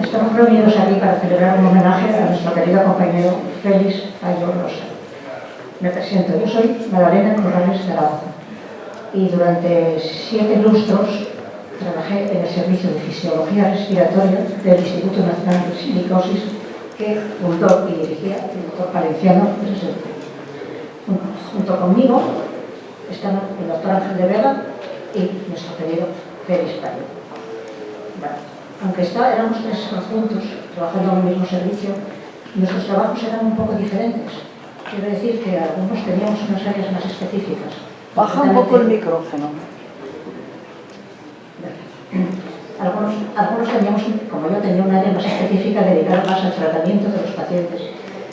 Estamos reunidos aquí para celebrar un homenaje a nuestro querido compañero Félix Payo Rosa. Me presento, yo soy Madalena Corrales de Araujo y durante 7 lustros trabajé en el Servicio de Fisiología Respiratoria del Instituto Nacional de Silicosis que fundó y dirigía el doctor Valenciano. Junto conmigo están el doctor Ángel de Vega y nuestro querido Félix Payo. Bueno, aunque éramos 3 juntos trabajando en el mismo servicio, nuestros trabajos eran un poco diferentes. Quiero decir que algunos teníamos unas áreas más específicas. Baja un poco el micrófono. Algunos teníamos, como yo, tenía un área más específica dedicada más al tratamiento de los pacientes,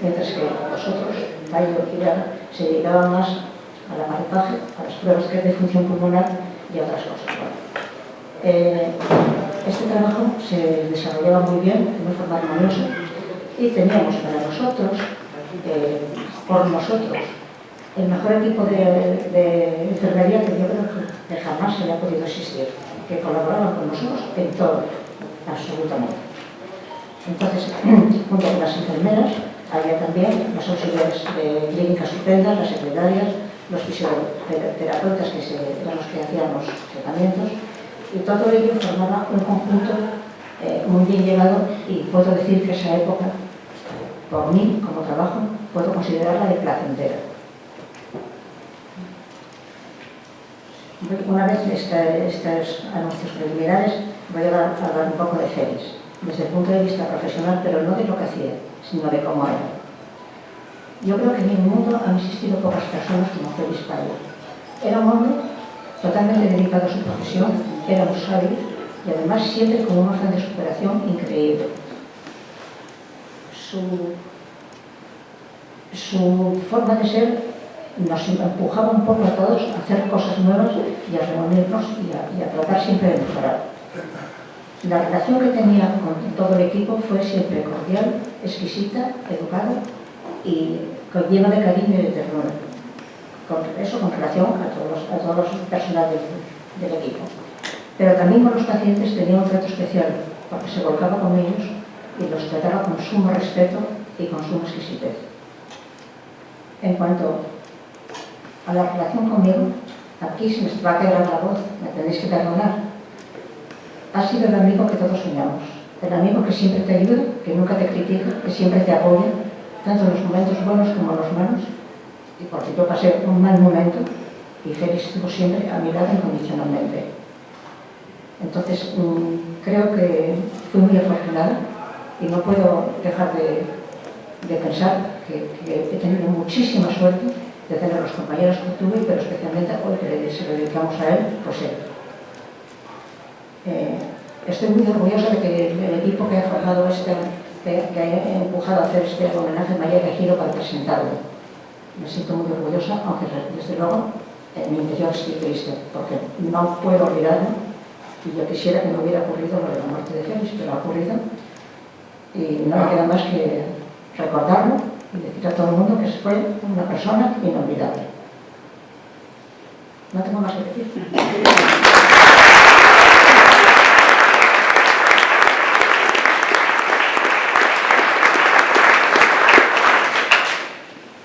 mientras que nosotros, Payo y Vega, se dedicaban más al aparataje, a las pruebas de función pulmonar y a otras cosas. Este trabajo se desarrollaba muy bien, de una forma armoniosa, y teníamos para nosotros, por nosotros, el mejor equipo de enfermería que yo creo que jamás se le ha podido existir, que colaboraban con nosotros en todo, absolutamente. Entonces, junto con las enfermeras, había también las auxiliares de clínica estupendas, las secretarias, los fisioterapeutas que eran los que hacían los tratamientos, y todo ello formaba un conjunto muy bien llevado, y puedo decir que esa época, por mí, como trabajo, puedo considerarla de placentera. Una vez estos anuncios preliminares, voy a hablar un poco de Félix, desde el punto de vista profesional, pero no de lo que hacía, sino de cómo era. Yo creo que en el mundo han existido pocas personas como Félix Payo. Era un hombre totalmente dedicado a su profesión, era un sabio y además siempre con un afán de superación increíble. Su forma de ser nos empujaba un poco a todos a hacer cosas nuevas y a reunirnos y a tratar siempre de mejorar. La relación que tenía con todo el equipo fue siempre cordial, exquisita, educada y llena de cariño y de ternura. Eso con relación a todos los personal del equipo. Pero también con los pacientes tenía un trato especial, porque se volcaba con ellos y los trataba con sumo respeto y con suma exquisitez. En cuanto a la relación conmigo, aquí se me va a quedar la voz, me tenéis que perdonar. Ha sido el amigo que todos soñamos, el amigo que siempre te ayuda, que nunca te critica, que siempre te apoya, tanto en los momentos buenos como en los malos. Y porque yo pasé un mal momento y Félix estuvo siempre a mi lado incondicionalmente. Entonces, creo que fui muy afortunada y no puedo dejar de pensar que he tenido muchísima suerte de tener los compañeros que tuve, pero especialmente hoy que se lo dedicamos a él, pues él. Estoy muy orgullosa de que el equipo que ha formado que ha empujado a hacer este homenaje me haya elegido para presentarlo. Me siento muy orgullosa, aunque desde luego en mi interior estoy triste, porque no puedo olvidarlo y yo quisiera que no hubiera ocurrido lo de la muerte de Félix, pero ha ocurrido y no me queda más que recordarlo y decir a todo el mundo que fue una persona inolvidable. No tengo más que decir.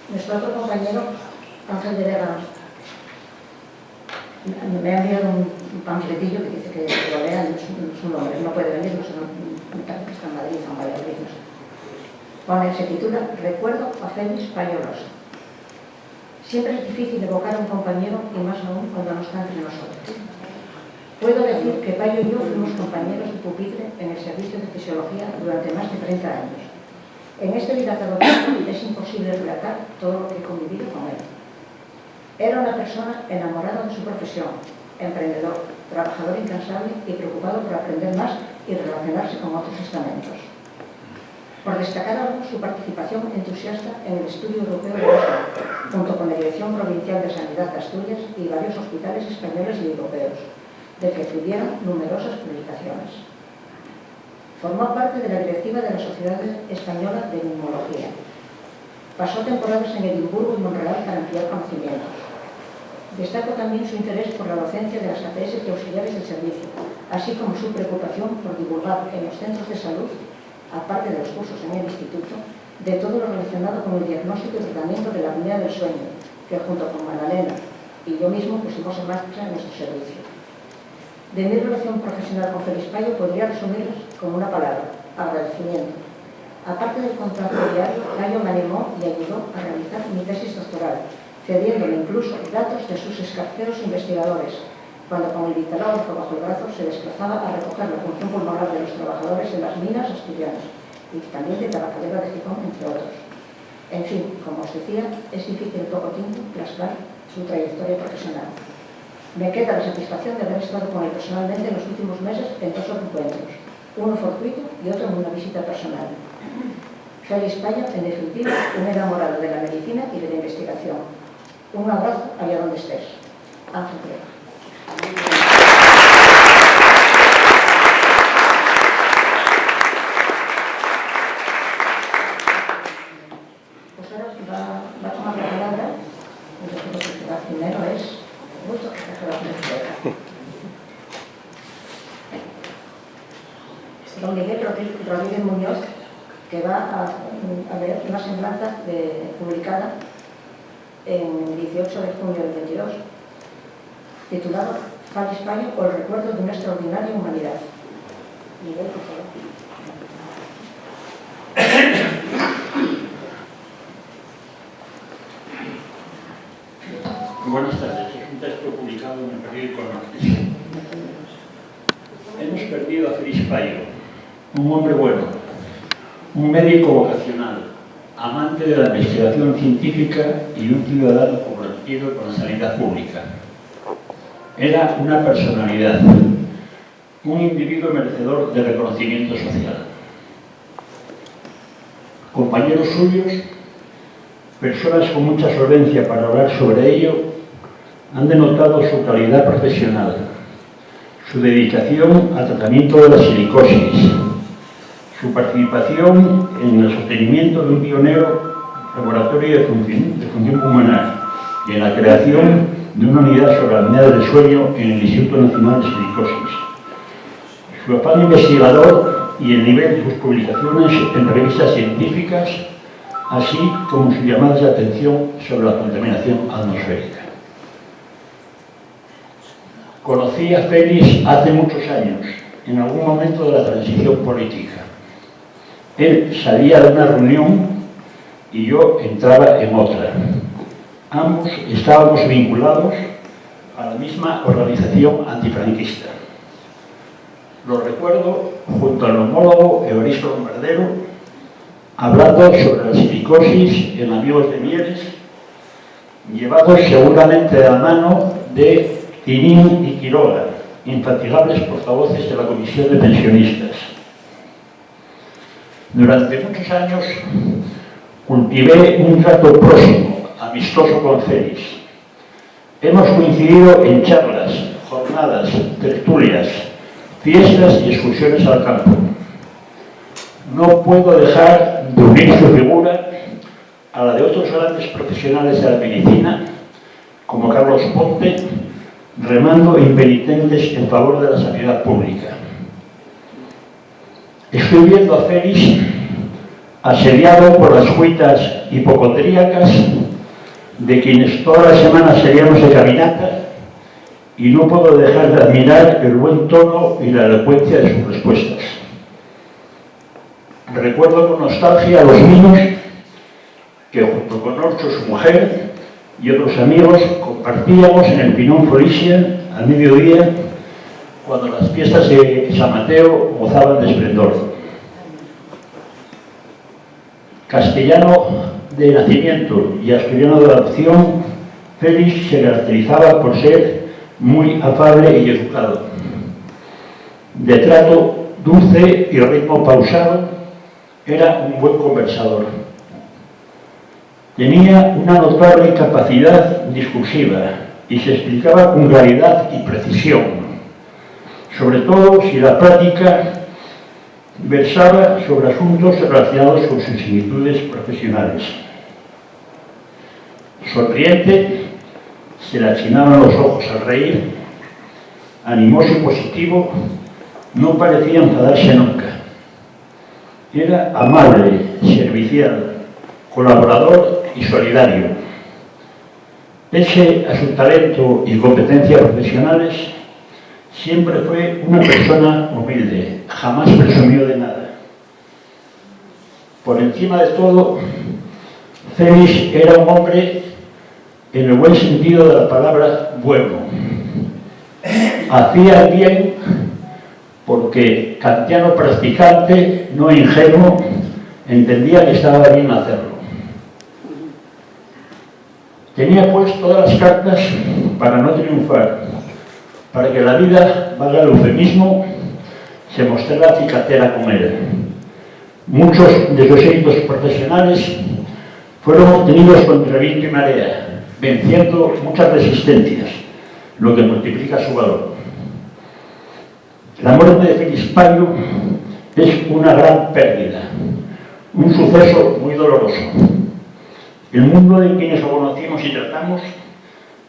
Nuestro otro compañero, Ángel de Vega, me ha enviado un panfletillo que dice que lo lean su nombre. No puede venir, me parece que está en Madrid o en Valladolid, no sé. Se titula Recuerdo a Félix Payo Rosa. Siempre es difícil evocar a un compañero y más aún cuando no está entre nosotros. Puedo decir que Payo y yo fuimos compañeros de pupitre en el servicio de fisiología durante más de 30 años. En este dilatado tiempo es imposible relatar todo lo que he convivido con él. Era una persona enamorada de su profesión, emprendedor, trabajador incansable y preocupado por aprender más y relacionarse con otros estamentos. Por destacar algo, su participación entusiasta en el estudio europeo de asma, junto con la Dirección Provincial de Sanidad de Asturias y varios hospitales españoles y europeos, del que fluyeron numerosas publicaciones. Formó parte de la directiva de la Sociedad Española de Neumología. Pasó temporadas en Edimburgo y Montreal para ampliar conocimientos. Destaca también su interés por la docencia de las ATS y auxiliares del servicio, así como su preocupación por divulgar en los centros de salud, aparte de los cursos en el instituto, de todo lo relacionado con el diagnóstico y tratamiento de la apnea del sueño, que junto con Magdalena y yo mismo pusimos en marcha en nuestro servicio. De mi relación profesional con Félix Payo podría resumirlas con una palabra: agradecimiento. Aparte del contrato diario, Payo me animó y ayudó a realizar mi tesis doctoral, cediéndome incluso datos de sus escarceros investigadores, cuando con el vitalágrafo bajo el brazo se desplazaba a recoger la función pulmonar de los trabajadores en las minas asturianas y también de Tabacalera de Gijón, entre otros. En fin, como os decía, es difícil en poco tiempo plasmar su trayectoria profesional. Me queda la satisfacción de haber estado con él personalmente en los últimos meses en 2 encuentros, uno fortuito y otro en una visita personal. Félix Payo, en definitiva, un enamorado de la medicina y de la investigación. Un abrazo allá donde estés. Ángel Crema. Pues ahora va a tomar la palabra, y yo creo que el que va primero es mucho que se va a hacer. Don Miguel Rodríguez Muñoz, que va a leer una semblanza publicada en 18 de junio del 22, titulado Félix Payo o el recuerdo de una extraordinaria humanidad. Miguel, por favor. Buenas tardes. Es un texto publicado en el periódico Norte. Hemos perdido a Félix Payo, un hombre bueno, un médico vocacional, amante de la investigación científica y un ciudadano comprometido con la sanidad pública. Era una personalidad, un individuo merecedor de reconocimiento social. Compañeros suyos, personas con mucha solvencia para hablar sobre ello, han denotado su calidad profesional, su dedicación al tratamiento de la silicosis, su participación en el sostenimiento de un pionero laboratorio de función pulmonar y en la creación de una unidad sobre la apnea del sueño en el Instituto Nacional de Silicosis. Su afán investigador y el nivel de sus publicaciones en revistas científicas, así como sus llamadas de atención sobre la contaminación atmosférica. Conocí a Félix hace muchos años, en algún momento de la transición política. Él salía de una reunión y yo entraba en otra. Ambos estábamos vinculados a la misma organización antifranquista. Lo recuerdo junto al homólogo Evaristo Lombardero, hablando sobre la silicosis en Amigos de Mieres, llevados seguramente de la mano de Tinín y Quiroga, infatigables portavoces de la Comisión de Pensionistas. Durante muchos años cultivé un trato próximo, amistoso con Félix. Hemos coincidido en charlas, jornadas, tertulias, fiestas y excursiones al campo. No puedo dejar de unir su figura a la de otros grandes profesionales de la medicina, como Carlos Ponte, remando impenitentes en favor de la sanidad pública. Estoy viendo a Félix asediado por las cuitas hipocondríacas de quienes todas las semanas salíamos de caminata, y no puedo dejar de admirar el buen tono y la elocuencia de sus respuestas. Recuerdo con nostalgia a los niños que junto con Orcho, su mujer, y otros amigos compartíamos en el Pinón Florisia al mediodía, cuando las fiestas de San Mateo gozaban de esplendor. Castellano de nacimiento y asturiano de adopción, Félix se caracterizaba por ser muy afable y educado, de trato dulce y ritmo pausado. Era un buen conversador. Tenía una notable capacidad discursiva y se explicaba con claridad y precisión, sobre todo si la práctica versaba sobre asuntos relacionados con sus inquietudes profesionales. Sonriente, se le achinaban los ojos al reír, animoso y positivo, no parecía enfadarse nunca. Era amable, servicial, colaborador y solidario. Pese a su talento y competencias profesionales, siempre fue una persona humilde, jamás presumió de nada. Por encima de todo, Félix era un hombre, en el buen sentido de la palabra, bueno. Hacía el bien porque, kantiano practicante, no ingenuo, entendía que estaba bien hacerlo. Tenía pues todas las cartas para no triunfar, para que la vida, valga el eufemismo, se mostrara cicatera con él. Muchos de sus éxitos profesionales fueron obtenidos contra viento y marea, venciendo muchas resistencias, lo que multiplica su valor. La muerte de Félix Payo es una gran pérdida, un suceso muy doloroso. El mundo de quienes lo conocimos y tratamos,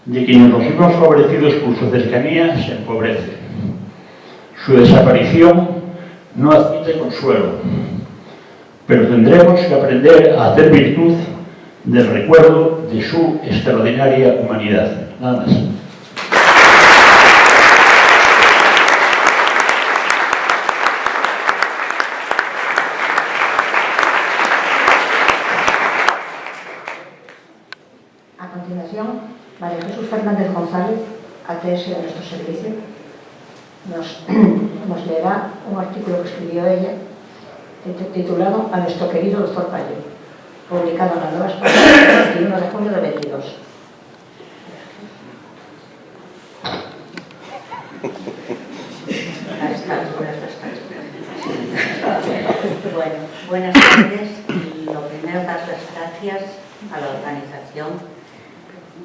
de quienes nos vimos favorecidos por su cercanía, se empobrece. Su desaparición no admite consuelo, pero tendremos que aprender a hacer virtud del recuerdo de su extraordinaria humanidad. Nada más. A continuación, María Jesús Fernández González, ATS de nuestro servicio, nos leerá un artículo que escribió ella titulado A nuestro querido doctor Payo, publicado en la Nueva España el 21 de junio de 22. Bueno, buenas tardes y lo primero dar las gracias a la organización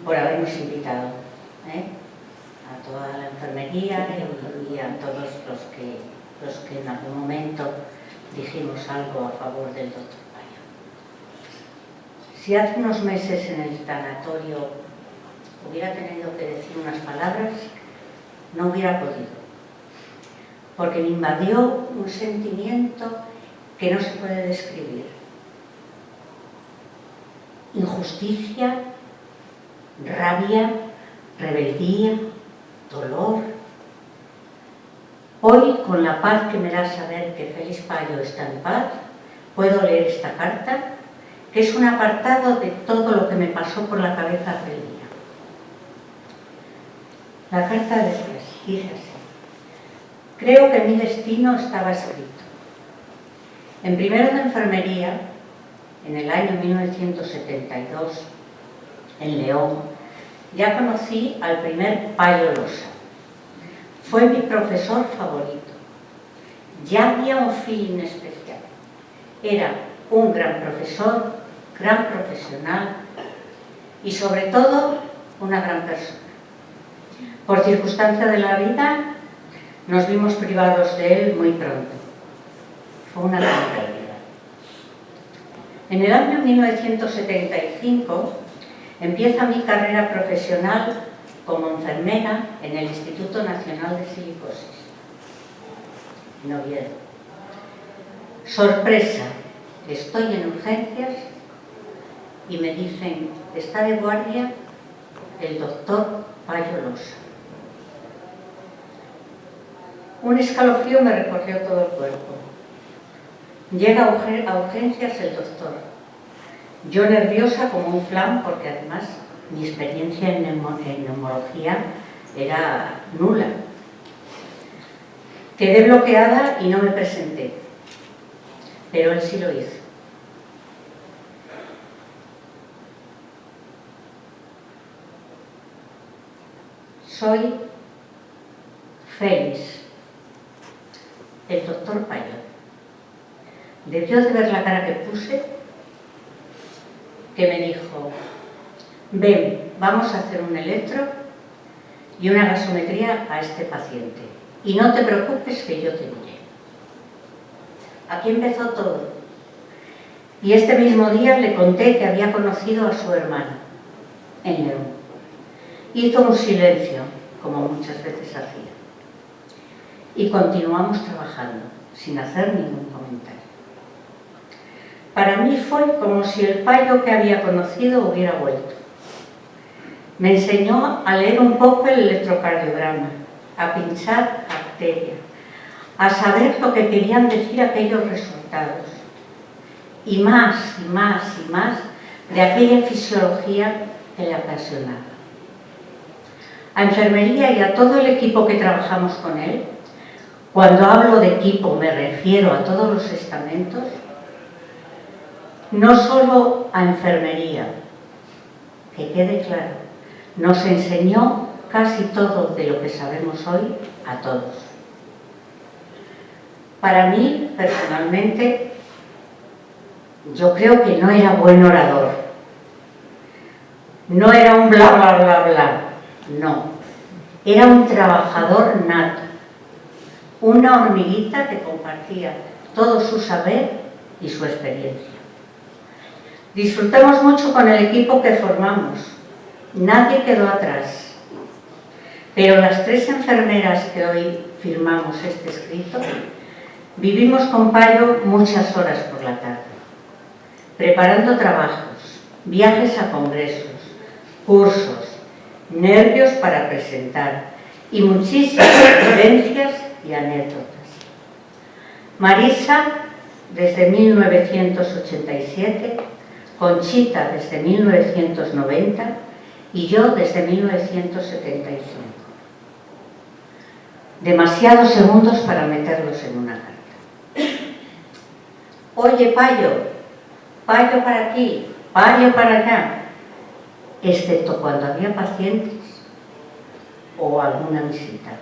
por habernos invitado, a toda la enfermería y a todos los que en algún momento dijimos algo a favor del doctor Payo. Si hace unos meses en el tanatorio hubiera tenido que decir unas palabras, no hubiera podido, porque me invadió un sentimiento que no se puede describir. Injusticia, rabia, rebeldía, dolor. Hoy, con la paz que me da saber que Félix Payo está en paz, puedo leer esta carta, que es un apartado de todo lo que me pasó por la cabeza aquel día. La carta dice así: creo que mi destino estaba escrito. En primero de enfermería, en el año 1972, en León, ya conocí al primer Payo Losa. Fue mi profesor favorito. Ya había un feeling especial. Era un gran profesor, gran profesional y sobre todo una gran persona. Por circunstancia de la vida nos vimos privados de él muy pronto. Fue una gran pérdida. En el año 1975 empieza mi carrera profesional como enfermera en el Instituto Nacional de Silicosis, en Oviedo. Sorpresa, estoy en urgencias y me dicen, está de guardia el doctor Payo Losa. Un escalofrío me recorrió todo el cuerpo. Llega a urgencias el doctor. Yo nerviosa como un flan, porque además mi experiencia en neumología era nula. Quedé bloqueada y no me presenté, pero él sí lo hizo. Soy Félix, el doctor Payo. Debió de ver la cara que puse, que me dijo: ven, vamos a hacer un electro y una gasometría a este paciente. Y no te preocupes que yo te diré. Aquí empezó todo. Y este mismo día le conté que había conocido a su hermana en León. Hizo un silencio, como muchas veces hacía. Y continuamos trabajando, sin hacer ningún comentario. Para mí fue como si el Payo que había conocido hubiera vuelto. Me enseñó a leer un poco el electrocardiograma, a pinchar arteria, a saber lo que querían decir aquellos resultados. Y más, y más, y más de aquella fisiología que le apasionaba. A enfermería y a todo el equipo que trabajamos con él, cuando hablo de equipo me refiero a todos los estamentos, no solo a enfermería, que quede claro, nos enseñó casi todo de lo que sabemos hoy a todos. Para mí, personalmente, yo creo que no era buen orador. No era un bla, bla, bla, bla. No. Era un trabajador nato. Una hormiguita que compartía todo su saber y su experiencia. Disfrutamos mucho con el equipo que formamos. Nadie quedó atrás. Pero las 3 enfermeras que hoy firmamos este escrito, vivimos con Payo muchas horas por la tarde, preparando trabajos, viajes a congresos, cursos, nervios para presentar y muchísimas vivencias y anécdotas. Marisa desde 1987, Conchita desde 1990 y yo desde 1975. Demasiados segundos para meterlos en una carta. Oye, Payo, Payo para aquí, Payo para allá, excepto cuando había pacientes o alguna visita.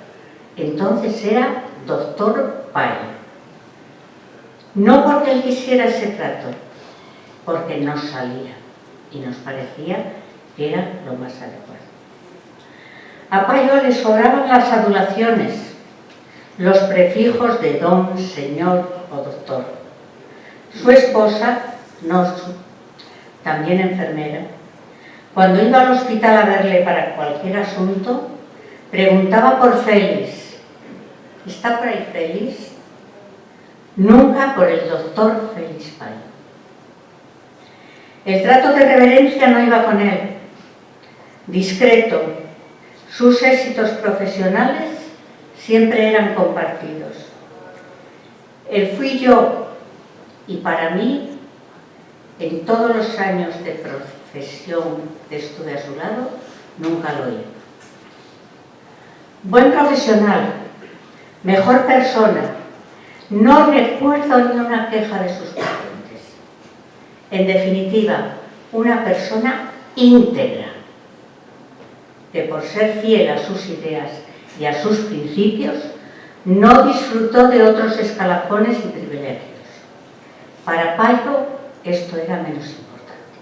Entonces era doctor Payo. No porque él quisiera ese trato, porque nos salía y nos parecía que era lo más adecuado. A Payo le sobraban las adulaciones, los prefijos de don, señor o doctor. Su esposa, también enfermera, cuando iba al hospital a verle para cualquier asunto, preguntaba por Félix. ¿Está por ahí Félix? Nunca por el doctor Félix Payo. El trato de reverencia no iba con él. Discreto, sus éxitos profesionales siempre eran compartidos. Él fui yo, y para mí, en todos los años de profesión que estuve a su lado, nunca lo he. Buen profesional, mejor persona, no recuerdo ni una queja de sus pacientes. En definitiva, una persona íntegra, que por ser fiel a sus ideas y a sus principios, no disfrutó de otros escalafones y privilegios. Para Payo esto era menos importante.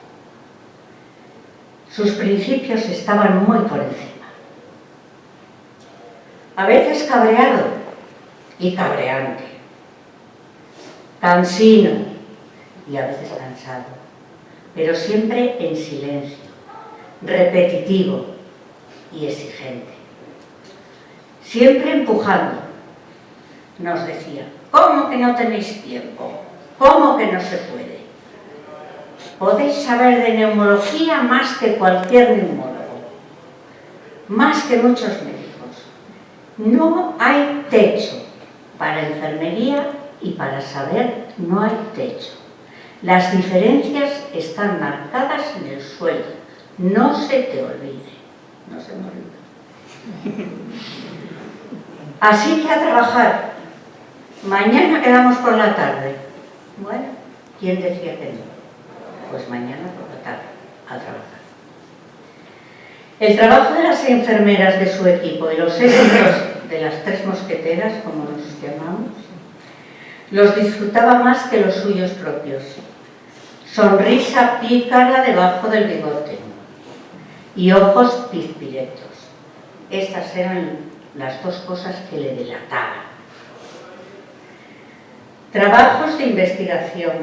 Sus principios estaban muy por encima. A veces cabreado y cabreante, cansino y a veces cansado, pero siempre en silencio, repetitivo y exigente. Siempre empujando. Nos decía: ¿cómo que no tenéis tiempo? ¿Cómo que no se puede? Podéis saber de neumología más que cualquier neumólogo, más que muchos médicos. No hay techo para enfermería y para saber no hay techo. Las diferencias están marcadas en el suelo. No se te olvide. No se me olvida. Así que a trabajar. Mañana quedamos por la tarde. Bueno, ¿quién decía que no? Pues mañana por la tarde, a trabajar. El trabajo de las enfermeras de su equipo y los éxitos de las tres mosqueteras, como nos llamamos, los disfrutaba más que los suyos propios. Sonrisa pícara debajo del bigote y ojos pizpiletos. Estas eran las dos cosas que le delataban. Trabajos de investigación,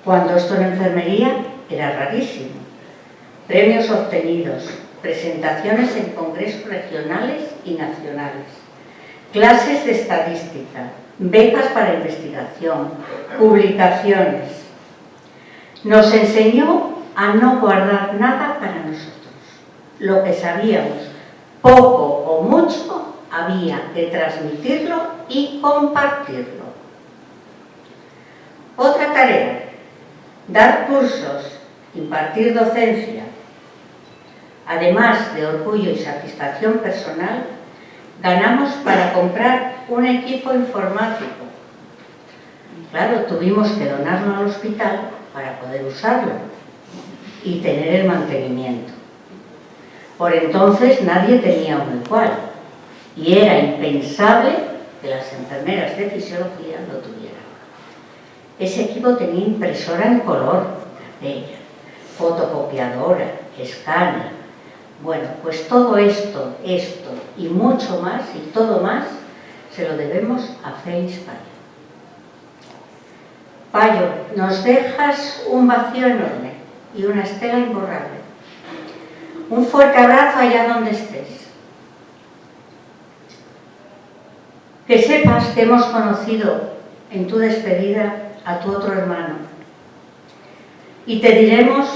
cuando esto en enfermería era rarísimo. Premios obtenidos, presentaciones en congresos regionales y nacionales, clases de estadística, becas para investigación, publicaciones. Nos enseñó a no guardar nada para nosotros. Lo que sabíamos, poco o mucho, había que transmitirlo y compartirlo. Otra tarea, dar cursos, impartir docencia. Además de orgullo y satisfacción personal, ganamos para comprar un equipo informático. Claro, tuvimos que donarlo al hospital para poder usarlo y tener el mantenimiento. Por entonces nadie tenía uno igual y era impensable que las enfermeras de fisiología lo tuvieran. Ese equipo tenía impresora en color, bella, fotocopiadora, escáner. Bueno, pues todo esto y mucho más, y todo más, se lo debemos a Félix Payo. Payo, nos dejas un vacío enorme y una estela imborrable. Un fuerte abrazo allá donde estés. Que sepas que hemos conocido en tu despedida a tu otro hermano y te diremos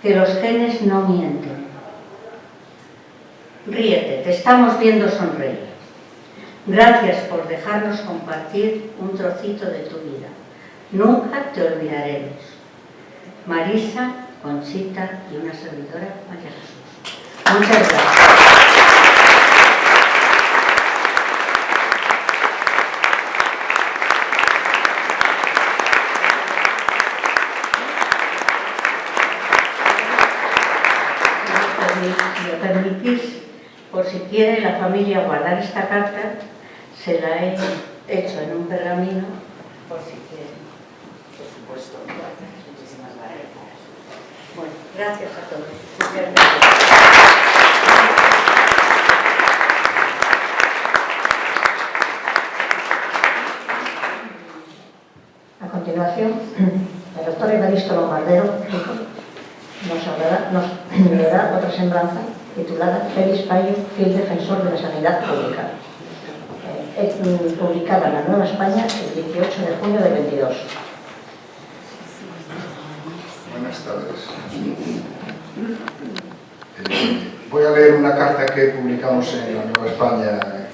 que los genes no mienten. Ríete, te estamos viendo sonreír. Gracias por dejarnos compartir un trocito de tu vida. Nunca te olvidaremos. Marisa, Conchita y una servidora, María Jesús. Muchas gracias. Si me permitís, por si quiere la familia guardar esta carta, se la he hecho en un pergamino, por si quieren. Por supuesto. Muchísimas gracias. Bueno, gracias a todos. Muchas gracias. A continuación, el doctor Evaristo Lombardero nos leerá otra semblanza titulada Félix Payo, fiel defensor de la sanidad pública, publicada en la Nueva España el 18 de junio del 22. Buenas tardes. Voy a leer una carta que publicamos en la Nueva España en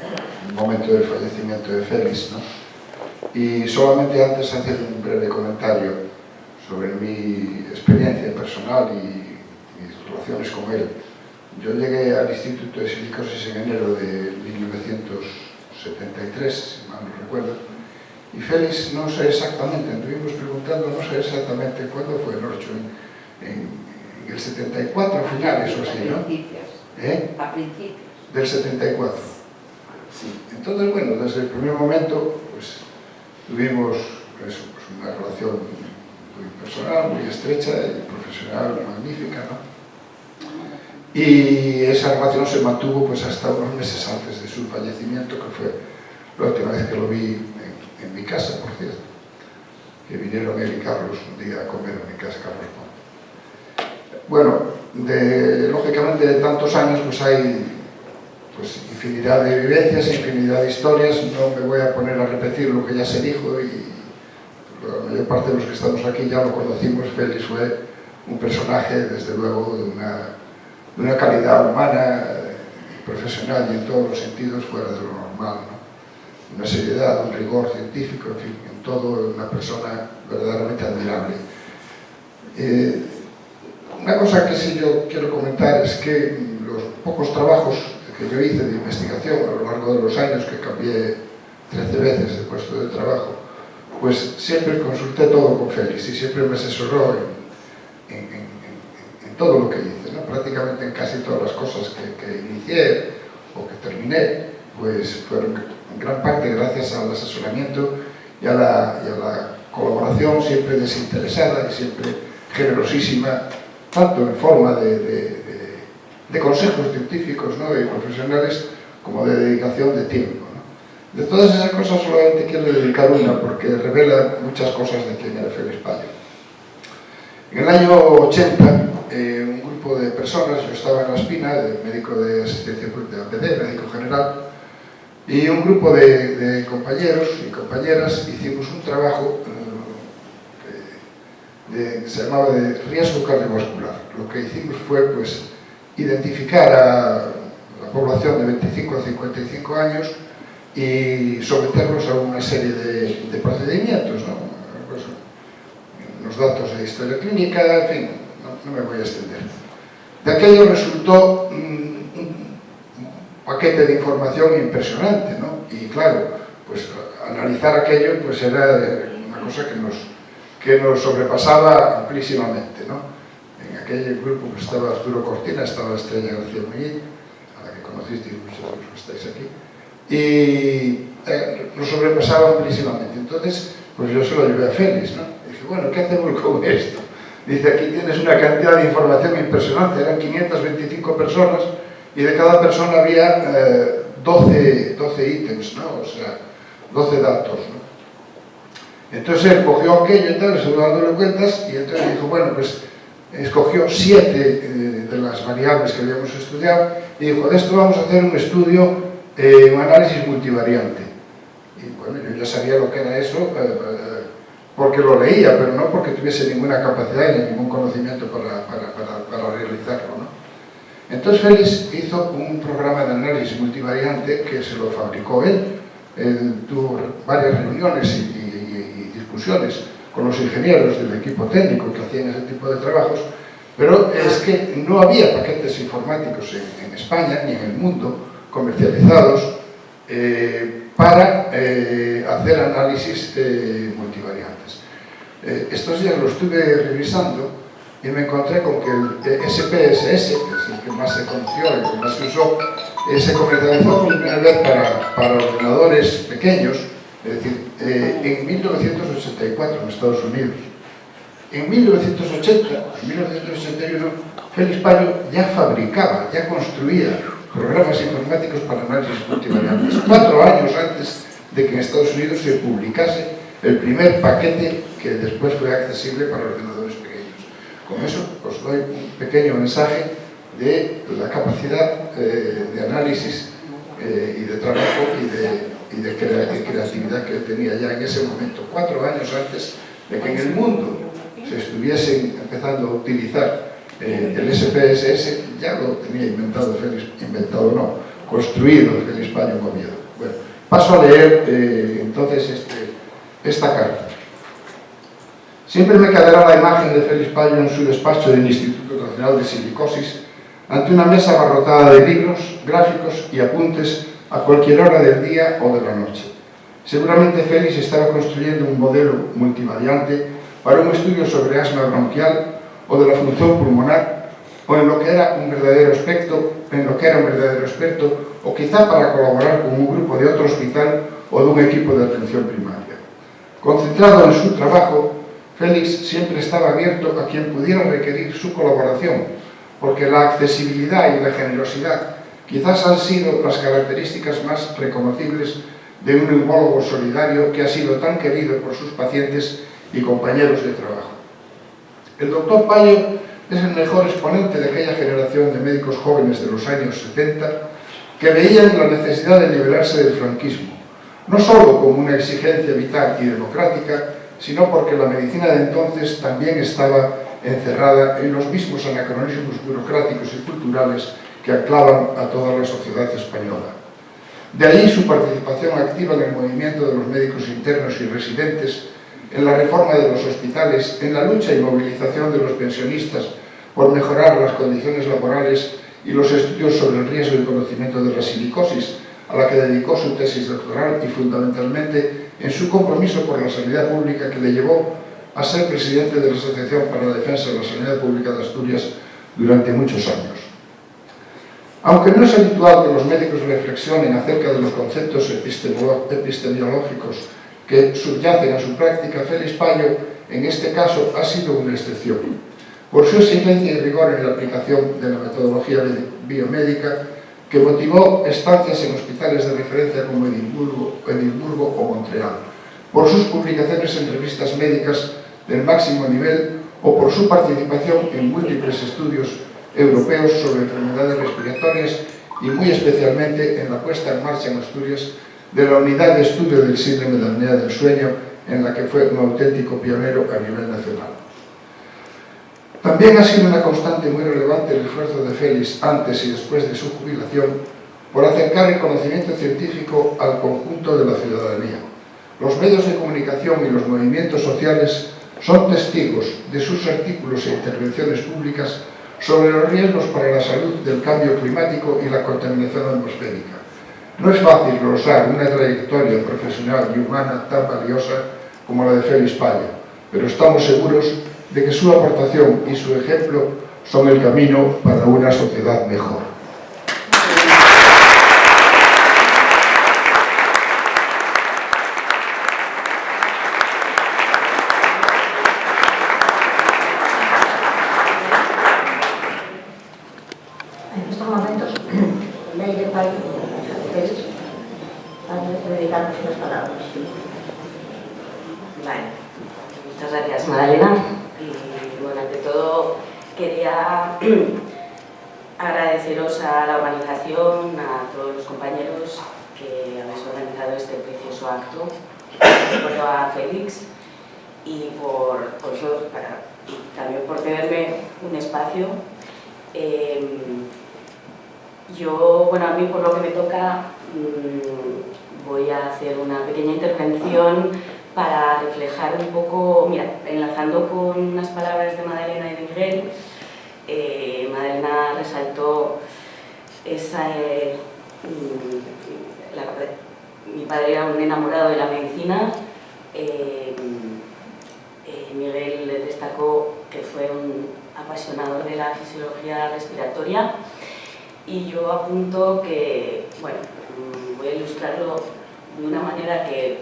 el momento del fallecimiento de Félix, ¿no? Y solamente antes hacer un breve comentario sobre mi experiencia personal y mis relaciones con él. Yo llegué al Instituto de Silicosis en enero de 1973, si mal no recuerdo, y Félix, no sé exactamente, estuvimos preguntando, no sé exactamente cuándo fue, Norcho, en el 74, a finales o así, ¿no? A principios. Del 74. Sí. Entonces, bueno, desde el primer momento, pues, tuvimos eso, pues, una relación muy personal, muy estrecha y profesional, magnífica, ¿no? Y esa relación se mantuvo pues hasta unos meses antes de su fallecimiento, que fue la última vez que lo vi en mi casa, por cierto, que vinieron él y Carlos un día a comer en mi casa, Carlos Pons. Bueno, lógicamente de tantos años pues hay pues, infinidad de vivencias, infinidad de historias. No me voy a poner a repetir lo que ya se dijo y la mayor parte de los que estamos aquí ya lo conocimos. Félix fue un personaje, desde luego, de una calidad humana, profesional y en todos los sentidos fuera de lo normal, ¿no? Una seriedad, un rigor científico, en fin, en todo, una persona verdaderamente admirable. Una cosa que sí yo quiero comentar es que los pocos trabajos que yo hice de investigación a lo largo de los años, que cambié 13 veces de puesto de trabajo, pues siempre consulté todo con Félix y siempre me asesoró en todo lo que hice, ¿no? Prácticamente en casi todas las cosas que inicié o que terminé, pues fueron en gran parte gracias al asesoramiento y a la colaboración siempre desinteresada y siempre generosísima, tanto en forma de consejos científicos, ¿no?, y profesionales, como de dedicación de tiempo, ¿no? De todas esas cosas solamente quiero dedicar una, porque revela muchas cosas de quién era Félix Payo. En el año 80, un grupo de personas, yo estaba en La Espina, médico de asistencia de APD, médico general, y un grupo de compañeros y compañeras hicimos un trabajo que se llamaba de riesgo cardiovascular. Lo que hicimos fue, pues, identificar a la población de 25 a 55 años y someterlos a una serie de procedimientos, ¿no? Pues, los datos de historia clínica, en fin, no me voy a extender. De aquello resultó un paquete de información impresionante, ¿no? Y claro, pues analizar aquello pues era una cosa que nos sobrepasaba amplísimamente, ¿no? En aquel grupo pues estaba Arturo Cortina, estaba Estrella García Muñiz, a la que conocisteis muchos de los que estáis aquí, y nos sobrepasaba amplísimamente. Entonces, pues yo se lo llevé a Félix, ¿no? Y dije, bueno, ¿qué hacemos con esto? Dice, aquí tienes una cantidad de información impresionante, eran 525 personas, y de cada persona había 12 ítems, ¿no? O sea, 12 datos, ¿no? Entonces él cogió aquello y tal, estuvo dándole cuentas, y entonces dijo, bueno, pues escogió 7 de las variables que habíamos estudiado, y dijo, de esto vamos a hacer un estudio, un análisis multivariante. Y bueno, yo ya sabía lo que era eso, porque lo leía, pero no porque tuviese ninguna capacidad ni ningún conocimiento para realizarlo, ¿no? Entonces Félix hizo un programa de análisis multivariante que se lo fabricó él. Tuvo varias reuniones y discusiones con los ingenieros del equipo técnico que hacían ese tipo de trabajos, pero es que no había paquetes informáticos en España ni en el mundo comercializados para hacer análisis multivariantes. Estos días lo estuve revisando y me encontré con que el SPSS, que es el que más se conoció, el que más se usó, se comercializó por primera vez para ordenadores pequeños, es decir, en 1984 en Estados Unidos. En 1980, en 1981, Félix Payo ya fabricaba, ya construía programas informáticos para análisis multivariantes, 4 años antes de que en Estados Unidos se publicase el primer paquete que después fue accesible para ordenadores pequeños. Con eso os doy un pequeño mensaje de la capacidad de análisis y de trabajo y de creatividad que él tenía ya en ese momento, 4 años antes de que en el mundo se estuviesen empezando a utilizar el SPSS. Ya lo tenía inventado Félix, inventado no, construido Félix Payo en Oviedo. Bueno, paso a leer entonces esta carta. Siempre me quedará la imagen de Félix Payo en su despacho del Instituto Nacional de Silicosis, ante una mesa abarrotada de libros, gráficos y apuntes a cualquier hora del día o de la noche. Seguramente Félix estaba construyendo un modelo multivariante para un estudio sobre asma bronquial o de la función pulmonar, o en lo que era un verdadero experto, o quizá para colaborar con un grupo de otro hospital o de un equipo de atención primaria. Concentrado en su trabajo, Félix siempre estaba abierto a quien pudiera requerir su colaboración, porque la accesibilidad y la generosidad quizás han sido las características más reconocibles de un neumólogo solidario que ha sido tan querido por sus pacientes y compañeros de trabajo. El doctor Payo es el mejor exponente de aquella generación de médicos jóvenes de los años 70 que veían la necesidad de liberarse del franquismo, no solo como una exigencia vital y democrática, sino porque la medicina de entonces también estaba encerrada en los mismos anacronismos burocráticos y culturales que anclaban a toda la sociedad española. De ahí su participación activa en el movimiento de los médicos internos y residentes, en la reforma de los hospitales, en la lucha y movilización de los pensionistas por mejorar las condiciones laborales y los estudios sobre el riesgo y conocimiento de la silicosis, a la que dedicó su tesis doctoral, y fundamentalmente en su compromiso por la sanidad pública que le llevó a ser presidente de la Asociación para la Defensa de la Sanidad Pública de Asturias durante muchos años. Aunque no es habitual que los médicos reflexionen acerca de los conceptos epistemológicos que subyacen a su práctica, Félix Payo, en este caso, ha sido una excepción. Por su exigencia y rigor en la aplicación de la metodología biomédica, que motivó estancias en hospitales de referencia como Edimburgo o Montreal, por sus publicaciones en revistas médicas del máximo nivel o por su participación en múltiples estudios europeos sobre enfermedades respiratorias y muy especialmente en la puesta en marcha en Asturias de la unidad de estudio del síndrome de apnea del sueño, en la que fue un auténtico pionero a nivel nacional. También ha sido una constante muy relevante el esfuerzo de Félix antes y después de su jubilación por acercar el conocimiento científico al conjunto de la ciudadanía. Los medios de comunicación y los movimientos sociales son testigos de sus artículos e intervenciones públicas sobre los riesgos para la salud del cambio climático y la contaminación atmosférica. No es fácil glosar una trayectoria profesional y humana tan valiosa como la de Félix Payo, pero estamos seguros de que su aportación y su ejemplo son el camino para una sociedad mejor. En estos momentos, ley de Payo, Félix, a dedicarnos unas palabras. Vale, muchas gracias, Madalena. Y bueno, ante todo quería agradeceros a la organización, a todos los compañeros que habéis organizado este precioso acto, recuerdo a Félix y también por cederme un espacio. A mí por lo que me toca voy a hacer una pequeña intervención para reflejar un poco, enlazando con unas palabras de Madalena y de Miguel. Madalena resaltó mi padre era un enamorado de la medicina. Miguel le destacó que fue un apasionado de la fisiología respiratoria, y yo apunto que, voy a ilustrarlo de una manera que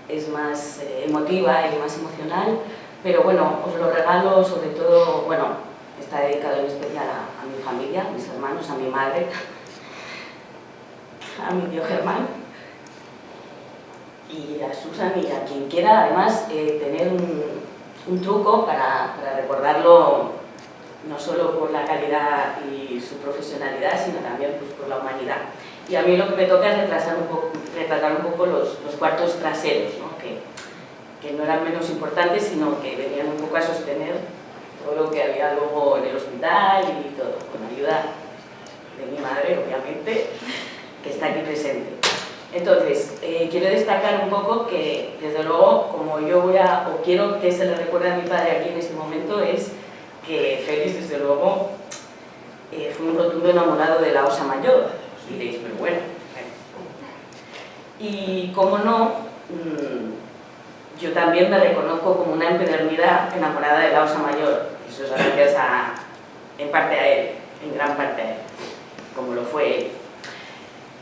es más emotiva y más emocional, pero os lo regalo sobre todo, está dedicado en especial a mi familia, a mis hermanos, a mi madre, a mi tío Germán y a Susan y a quien quiera, además, tener un truco para recordarlo, no solo por la calidad y su profesionalidad, sino también por la humanidad. Y a mí lo que me toca es retratar un poco los cuartos traseros, ¿no? Que no eran menos importantes, sino que venían un poco a sostener todo lo que había luego en el hospital y todo, con ayuda de mi madre, obviamente, que está aquí presente. Entonces, quiero destacar un poco que, desde luego, como yo quiero que se le recuerde a mi padre aquí en este momento, es que Félix, desde luego, fue un rotundo enamorado de la Osa Mayor. Os diréis, pero bueno. Y como no, yo también me reconozco como una empedernida enamorada de la Osa Mayor. Eso es gracias en parte a él, en gran parte a él, como lo fue él.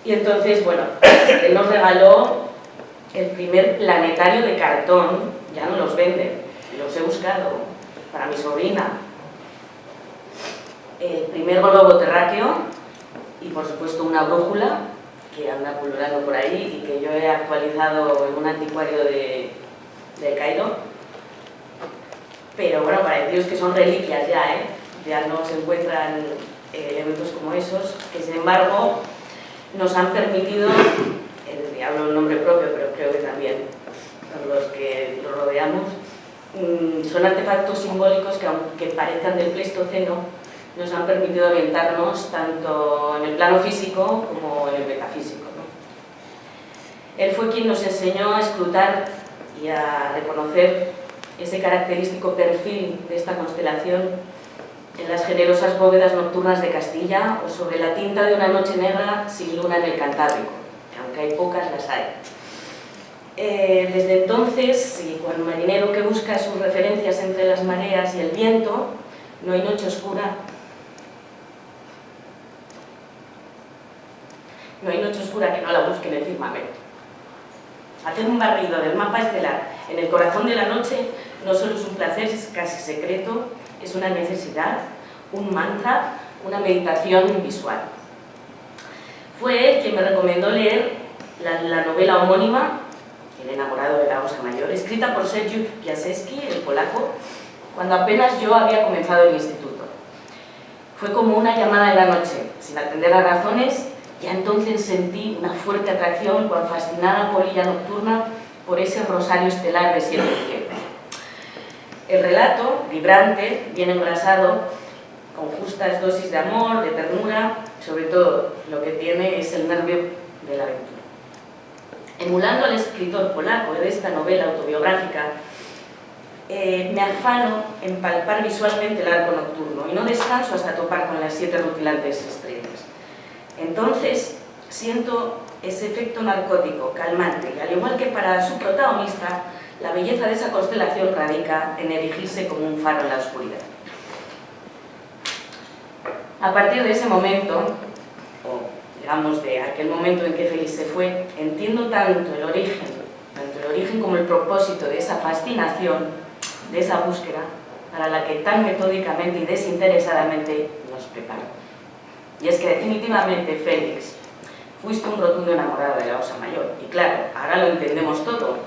Y entonces, él nos regaló el primer planetario de cartón, ya no los venden, los he buscado para mi sobrina. El primer globo terráqueo y, por supuesto, una brújula que anda pululando por ahí y que yo he actualizado en un anticuario de Cairo. Pero para deciros que son reliquias ya no se encuentran elementos como esos, que sin embargo nos han permitido, hablo en nombre propio, pero creo que también los que lo rodeamos, son artefactos simbólicos que, aunque parezcan del Pleistoceno, nos han permitido orientarnos tanto en el plano físico como en el metafísico, ¿no? Él fue quien nos enseñó a escrutar y a reconocer ese característico perfil de esta constelación en las generosas bóvedas nocturnas de Castilla o sobre la tinta de una noche negra sin luna en el Cantábrico, que aunque hay pocas, las hay. Desde entonces, y cual marinero que busca sus referencias entre las mareas y el viento, no hay noche oscura No hay noche oscura que no la busque en el firmamento. Hacer un barrido del mapa estelar en el corazón de la noche no solo es un placer, es casi secreto, es una necesidad, un mantra, una meditación visual. Fue él quien me recomendó leer la novela homónima, El enamorado de la Osa Mayor, escrita por Sergiusz Piasecki, el polaco, cuando apenas yo había comenzado el instituto. Fue como una llamada en la noche, sin atender a razones. Ya entonces sentí una fuerte atracción, cual fascinada polilla nocturna, por ese rosario estelar de 7 cielos. El relato, vibrante, bien engrasado, con justas dosis de amor, de ternura, sobre todo lo que tiene es el nervio de la aventura. Emulando al escritor polaco de esta novela autobiográfica, me afano en palpar visualmente el arco nocturno y no descanso hasta topar con las 7 rutilantes estrellas. Entonces siento ese efecto narcótico, calmante, y al igual que para su protagonista, la belleza de esa constelación radica en erigirse como un faro en la oscuridad. A partir de ese momento, o digamos de aquel momento en que Félix se fue, entiendo tanto el origen como el propósito de esa fascinación, de esa búsqueda, para la que tan metódicamente y desinteresadamente nos preparó. Y es que definitivamente, Félix, fuiste un rotundo enamorado de la Osa Mayor. Y claro, ahora lo entendemos todo.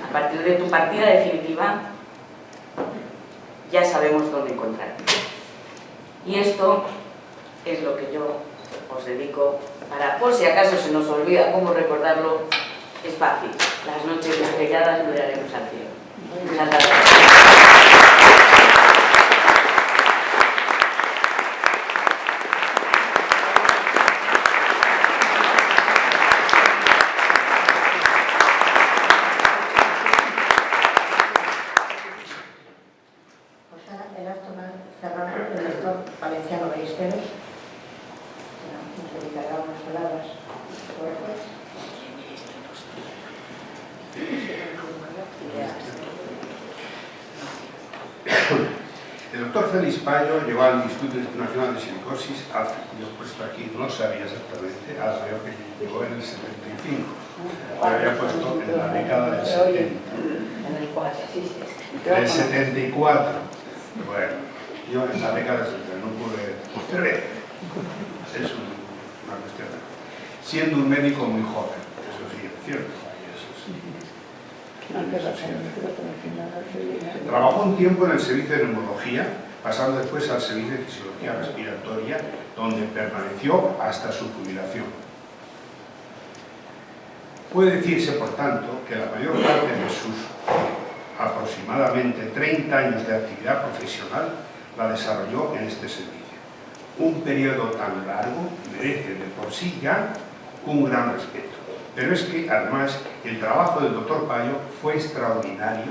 A partir de tu partida definitiva, ya sabemos dónde encontrarte. Y esto es lo que yo os dedico para, por si acaso se nos olvida cómo recordarlo, es fácil. Las noches estrelladas miraremos al cielo. Muchas gracias. El doctor Félix Payo llegó al Instituto Nacional de Psicosis hace, yo he puesto aquí, no sabía exactamente, ahora veo que llegó en el 75, lo había puesto en la década del 70. Del 74. Bueno, yo en la década del 70 no pude ver. Es una cuestión. Siendo un médico muy joven, eso sí es cierto. Trabajó un tiempo en el servicio de neumología, pasando después al servicio de fisiología respiratoria, donde permaneció hasta su jubilación. Puede decirse, por tanto, que la mayor parte de sus aproximadamente 30 años de actividad profesional la desarrolló en este servicio. Un periodo tan largo merece de por sí ya un gran respeto. Pero es que, además, el trabajo del doctor Payo fue extraordinario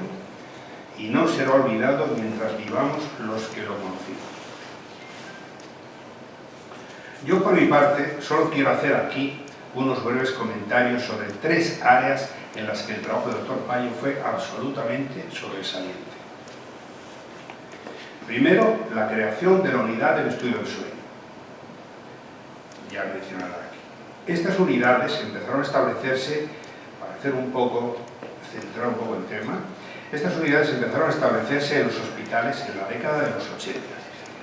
y no será olvidado mientras vivamos los que lo conocimos. Yo, por mi parte, solo quiero hacer aquí unos breves comentarios sobre 3 áreas en las que el trabajo del doctor Payo fue absolutamente sobresaliente. Primero, la creación de la unidad del estudio del sueño, ya mencionada aquí. Estas unidades empezaron a establecerse, para centrar un poco el tema, estas unidades empezaron a establecerse en los hospitales en la década de los 80.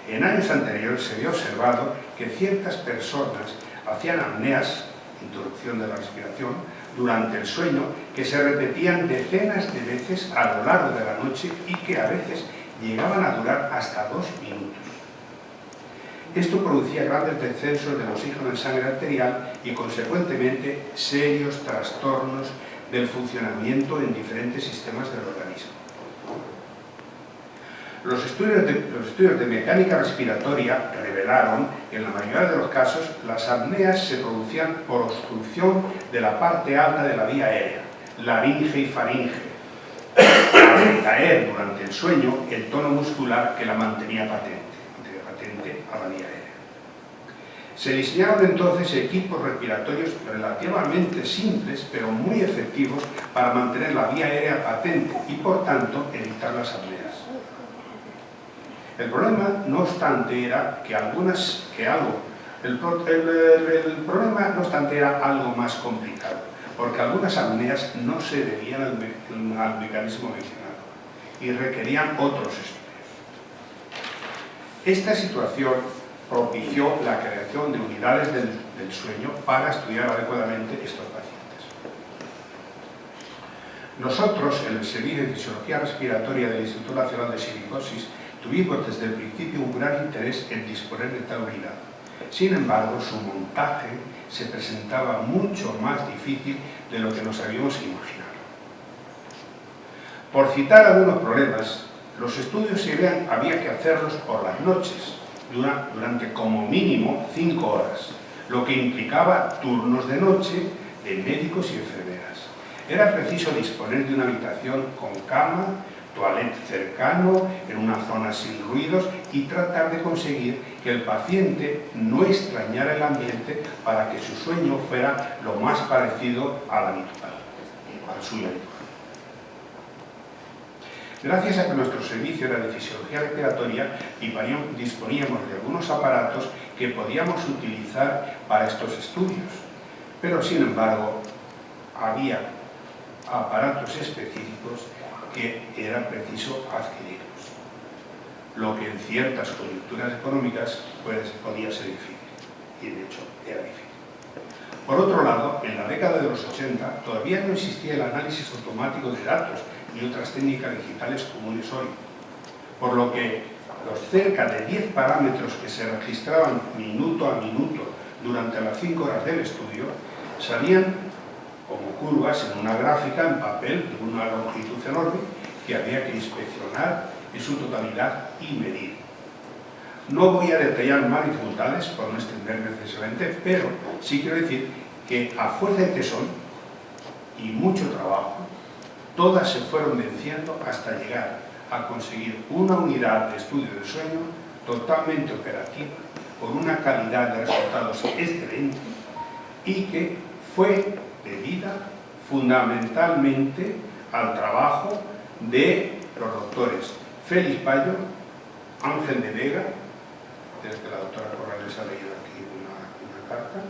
En años anteriores se había observado que ciertas personas hacían apneas, interrupción de la respiración, durante el sueño, que se repetían decenas de veces a lo largo de la noche y que a veces llegaban a durar hasta 2 minutos. Esto producía grandes descensos del oxígeno en sangre arterial y, consecuentemente, serios trastornos del funcionamiento en diferentes sistemas del organismo. Los estudios de mecánica respiratoria revelaron que en la mayoría de los casos las apneas se producían por obstrucción de la parte alta de la vía aérea, laringe y faringe, al recaer durante el sueño el tono muscular que la mantenía patente a la vía aérea. Se diseñaron entonces equipos respiratorios relativamente simples, pero muy efectivos para mantener la vía aérea patente y, por tanto, evitar las apneas. El problema, no obstante, era que algo El problema, no obstante, era algo más complicado, porque algunas apneas no se debían al mecanismo mencionado y requerían otros estudios. Esta situación propició la creación de unidades del sueño para estudiar adecuadamente estos pacientes. Nosotros, en el Servicio de Fisiología Respiratoria del Instituto Nacional de Silicosis, tuvimos desde el principio un gran interés en disponer de tal unidad. Sin embargo, su montaje se presentaba mucho más difícil de lo que nos habíamos imaginado. Por citar algunos problemas, los estudios había que hacerlos por las noches, durante como mínimo 5 horas, lo que implicaba turnos de noche de médicos y enfermeras. Era preciso disponer de una habitación con cama, toilette cercano, en una zona sin ruidos y tratar de conseguir que el paciente no extrañara el ambiente para que su sueño fuera lo más parecido al habitual, al suyo habitual. Gracias a que nuestro servicio era de fisiología respiratoria, disponíamos de algunos aparatos que podíamos utilizar para estos estudios, pero sin embargo había aparatos específicos que era preciso adquirirlos, lo que en ciertas coyunturas económicas podía ser difícil, y de hecho era difícil. Por otro lado, en la década de los 80 todavía no existía el análisis automático de datos y otras técnicas digitales comunes hoy, por lo que los cerca de 10 parámetros que se registraban minuto a minuto durante las 5 horas del estudio salían como curvas en una gráfica en papel de una longitud enorme que había que inspeccionar en su totalidad y medir. No voy a detallar más dificultades por no extenderme excesivamente, pero sí quiero decir que a fuerza de tesón y mucho trabajo, todas se fueron venciendo hasta llegar a conseguir una unidad de estudio del sueño totalmente operativa, con una calidad de resultados excelente y que fue debida fundamentalmente al trabajo de los doctores Félix Bayo, Ángel de Vega, desde la doctora Corrales ha leído aquí una carta,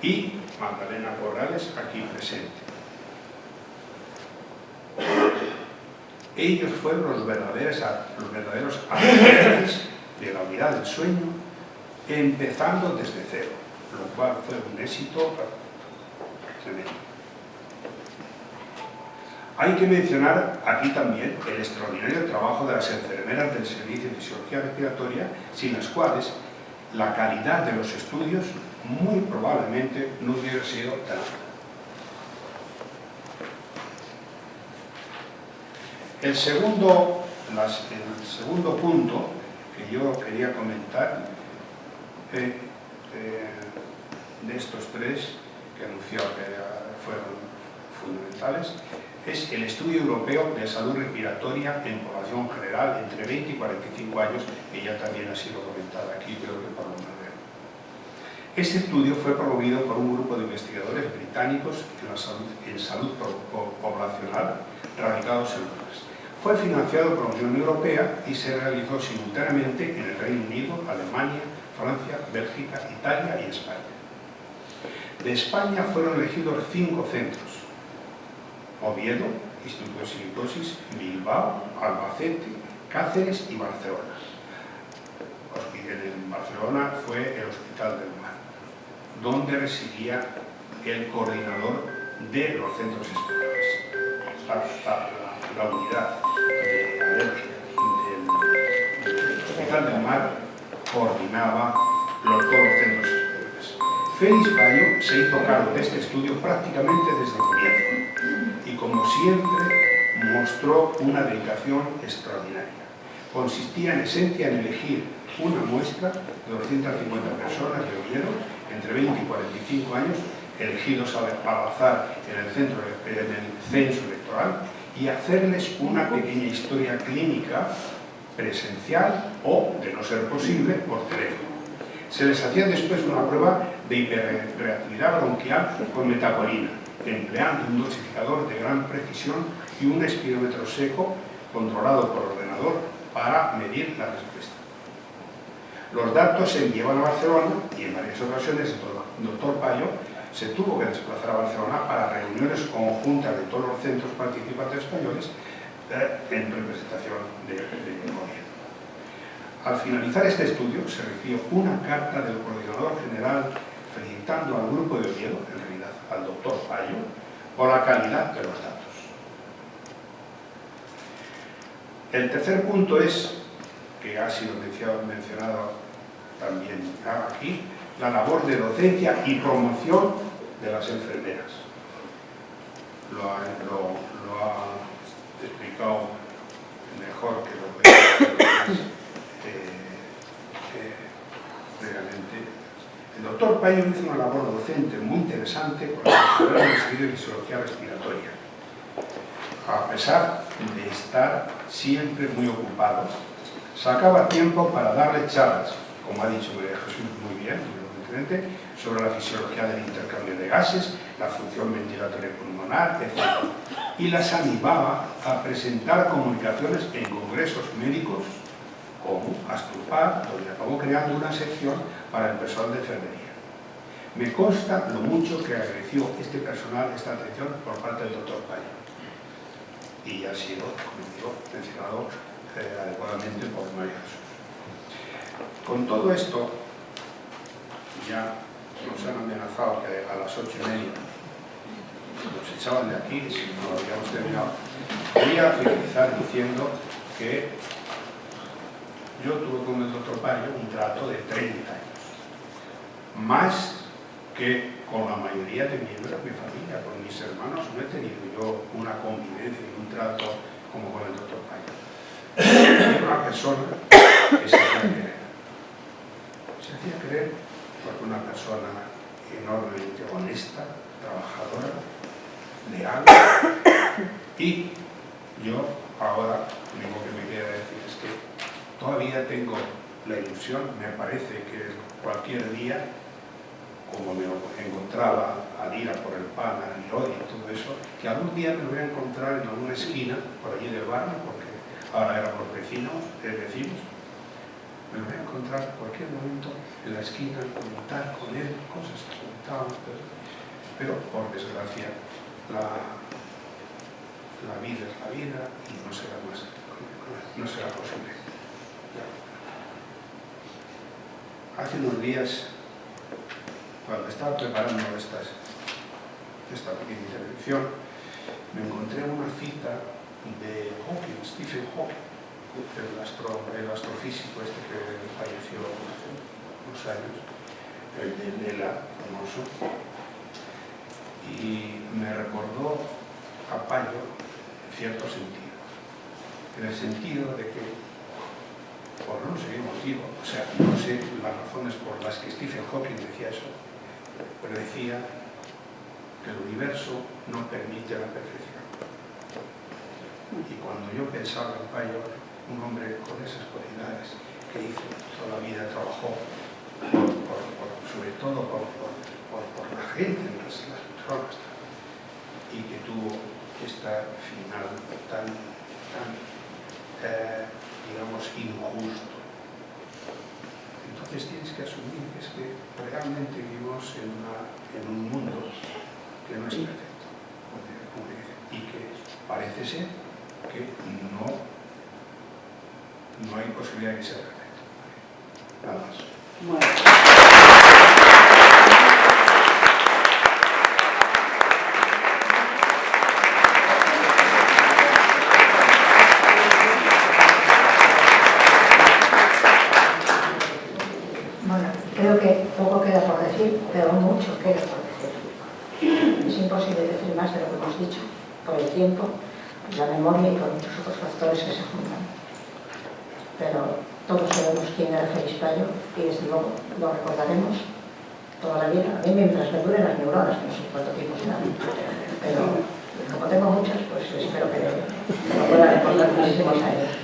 y Magdalena Corrales, aquí presente. Ellos fueron los verdaderos artífices de la unidad del sueño, empezando desde cero, lo cual fue un éxito tremendo. Hay que mencionar aquí también el extraordinario trabajo de las enfermeras del Servicio de Fisiología Respiratoria, sin las cuales la calidad de los estudios muy probablemente no hubiera sido tan alta. El segundo punto que yo quería comentar de estos tres que anunció que fueron fundamentales es el estudio europeo de salud respiratoria en población general entre 20 y 45 años, que ya también ha sido comentada aquí, creo que por Manuel. Este estudio fue promovido por un grupo de investigadores británicos en salud poblacional radicados en Londres. Fue financiado por la Unión Europea y se realizó simultáneamente en el Reino Unido, Alemania, Francia, Bélgica, Italia y España. De España fueron elegidos 5 centros: Oviedo, Instituto de Silicosis, Bilbao, Albacete, Cáceres y Barcelona. En Barcelona fue el Hospital del Mar, donde residía el coordinador de los centros españoles. La unidad de alergia del Hospital del Mar coordinaba todos los centros españoles. Félix Bayo se hizo cargo de este estudio prácticamente desde el comienzo y, como siempre, mostró una dedicación extraordinaria. Consistía en esencia en elegir una muestra de 250 personas de Oviedo entre 20 y 45 años, elegidos al azar en el censo electoral, y hacerles una pequeña historia clínica presencial o, de no ser posible, por teléfono. Se les hacía después una prueba de hiperreactividad bronquial con metabolina, empleando un dosificador de gran precisión y un espirómetro seco controlado por ordenador para medir la respuesta. Los datos se enviaban a Barcelona y en varias ocasiones el doctor Payo se tuvo que desplazar a Barcelona para reuniones conjuntas de todos los centros participantes españoles en representación del gobierno. Al finalizar este estudio se recibió una carta del coordinador general felicitando al grupo de Oviedo, en realidad al doctor Payo, por la calidad de los datos. El tercer punto es, que ha sido mencionado también aquí, la labor de docencia y promoción de las enfermeras. Lo ha explicado mejor que lo que realmente. El doctor Payo hizo una labor docente muy interesante con la carrera de seguir de fisiología respiratoria. A pesar de estar siempre muy ocupado, sacaba tiempo para darle charlas, como ha dicho María Jesús muy bien, sobre la fisiología del intercambio de gases, la función ventilatoria pulmonar, etc. Y las animaba a presentar comunicaciones en congresos médicos, como Astrupar, donde acabó creando una sección para el personal de enfermería. Me consta lo mucho que agradeció este personal esta atención por parte del doctor Payo. Y ha sido, como digo, mencionado adecuadamente por María Jesús. Con todo esto, ya nos han amenazado que a las 8:30 nos echaban de aquí, si no lo habíamos terminado. Quería finalizar diciendo que yo tuve con el doctor Payo un trato de 30 años, más que con la mayoría de miembros de mi familia, con mis hermanos no he tenido yo una convivencia y un trato como con el doctor Payo. Era una persona que se hacía querer. Se hacía querer porque una persona enormemente honesta, trabajadora, leal, y yo ahora lo único que me queda decir es que todavía tengo la ilusión, me parece que cualquier día, como me encontraba al ir a por el pan, al Lodi y todo eso, que algún día me voy a encontrar en alguna esquina por allí del barrio, porque ahora éramos vecinos, me lo voy a encontrar en cualquier momento en la esquina, comentar con él cosas que comentábamos, pero por desgracia la vida es la vida y no será posible. Hace unos días, cuando estaba preparando esta pequeña intervención, me encontré una cita de Hawking, Stephen Hawking, el astrofísico este que falleció hace unos años, el de Lela, famoso, y me recordó a Payo en cierto sentido, en el sentido de que, por no sé qué motivo, o sea, no sé las razones por las que Stephen Hawking decía eso, pero decía que el universo no permite la perfección. Y cuando yo pensaba en Payo, un hombre con esas cualidades que hizo toda la vida, trabajó sobre todo por la gente, las personas, y que tuvo esta final tan digamos, injusto. Entonces tienes que asumir que es que realmente vivimos en un mundo que no es perfecto, y que parece ser que no hay posibilidad de que sea perfecto. Nada más. Bueno. Bueno, creo que poco queda por decir, pero mucho queda por decir. Es imposible decir más de lo que hemos dicho, por el tiempo, la memoria y por muchos otros factores que se juntan. Pero todos sabemos quién era Félix Payo y desde luego lo recordaremos toda la vida. A mí mientras me duren las neuronas, no sé cuánto tiempo será, pero como tengo muchas, pues espero que lo pueda recordar muchísimos años.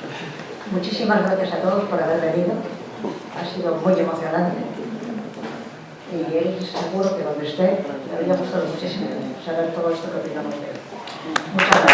Muchísimas gracias a todos por haber venido, ha sido muy emocionante y él seguro que donde esté le habría gustado muchísimo saber todo esto que opinamos de él. Muchas gracias.